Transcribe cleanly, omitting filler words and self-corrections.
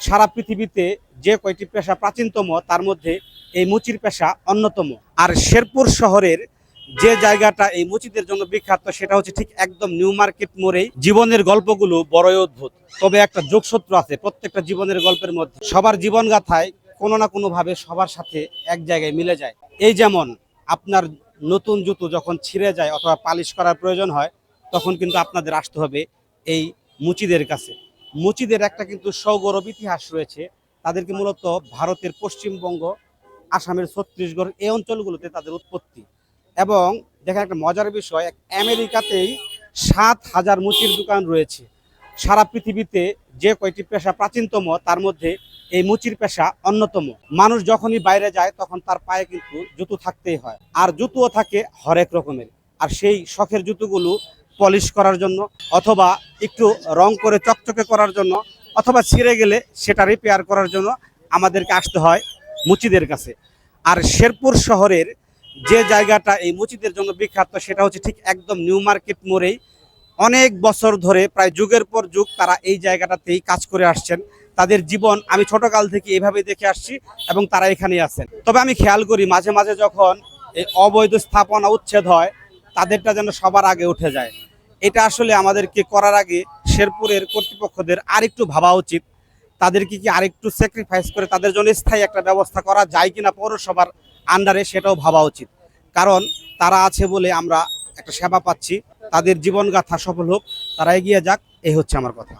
সারা পৃথিবীতে যে কয়টি পেশা প্রাচীনতম তার মধ্যে এই মুচির পেশা অন্যতম। আর শেরপুর শহরের যে জায়গাটা এই মুচিদের জন্য বিখ্যাত সেটা হচ্ছে ঠিক একদম নিউ মার্কেট মোড়েই। জীবনের গল্পগুলো বড়ই অদ্ভুত, তবে একটা যোগসূত্র আছে প্রত্যেকটা জীবনের গল্পের মধ্যে। সবার জীবন গাথায় কোনো না কোনো ভাবে সবার সাথে এক জায়গায় মিলে যায়। এই যেমন আপনার নতুন জুতো যখন ছিঁড়ে যায় অথবা পালিশ করার প্রয়োজন হয়, তখন কিন্তু আপনাদের আসতে হবে এই মুচিদের কাছে। মুচিদের একটা কিন্তু সগৌরব ইতিহাস রয়েছে। তাদেরকে মূলত ভারতের পশ্চিমবঙ্গ, আসামের ছত্তিশগড় এই অঞ্চলগুলোতে তাদের উৎপত্তি। এবং দেখেন একটা মজার বিষয়, আমেরিকাতেই 7,000 মুচির দোকান রয়েছে। সারা পৃথিবীতে যে কয়টি পেশা প্রাচীনতম তার মধ্যে এই মুচির পেশা অন্যতম। মানুষ যখনই বাইরে যায় তখন তার পায়ে কিন্তু জুতো থাকতেই হয়, আর জুতোও থাকে হরেক রকমের। আর সেই শখের জুতোগুলো পলিশ করার জন্য, অথবা একটু রং করে চকচকে করার জন্য, অথবা ছিঁড়ে গেলে সেটা রিপেয়ার করার জন্য আমাদেরকে আসতে হয় মুচিদের কাছে। আর শেরপুর শহরের যে জায়গাটা এই মুচিদের জন্য বিখ্যাত সেটা হচ্ছে ঠিক একদম নিউ মার্কেট মোড়েই। অনেক বছর ধরে, প্রায় যুগের পর যুগ তারা এই জায়গাটাতেই কাজ করে আসছেন। তাদের জীবন আমি ছোটকাল থেকে এইভাবে দেখে আসছি এবং তারা এখানেই আছেন। তবে আমি খেয়াল করি মাঝে মাঝে যখন এই অবৈধ স্থাপনা উচ্ছেদ হয়, তাদেরটা যেন সবার আগে উঠে যায়। এটা আসলে আমাদেরকে করার আগে শেরপুরের কর্তৃপক্ষদের আরেকটু ভাবা উচিত। তাদেরকে কি আরেকটু স্যাক্রিফাইস করে তাদের জন্য স্থায়ী একটা ব্যবস্থা করা যায় কিনা পৌরসভার আন্ডারে, সেটাও ভাবা উচিত। কারণ তারা আছে বলে আমরা একটা সেবা পাচ্ছি। তাদের জীবনগাথা সফল হোক, তারা এগিয়ে যাক, এই হচ্ছে আমার কথা।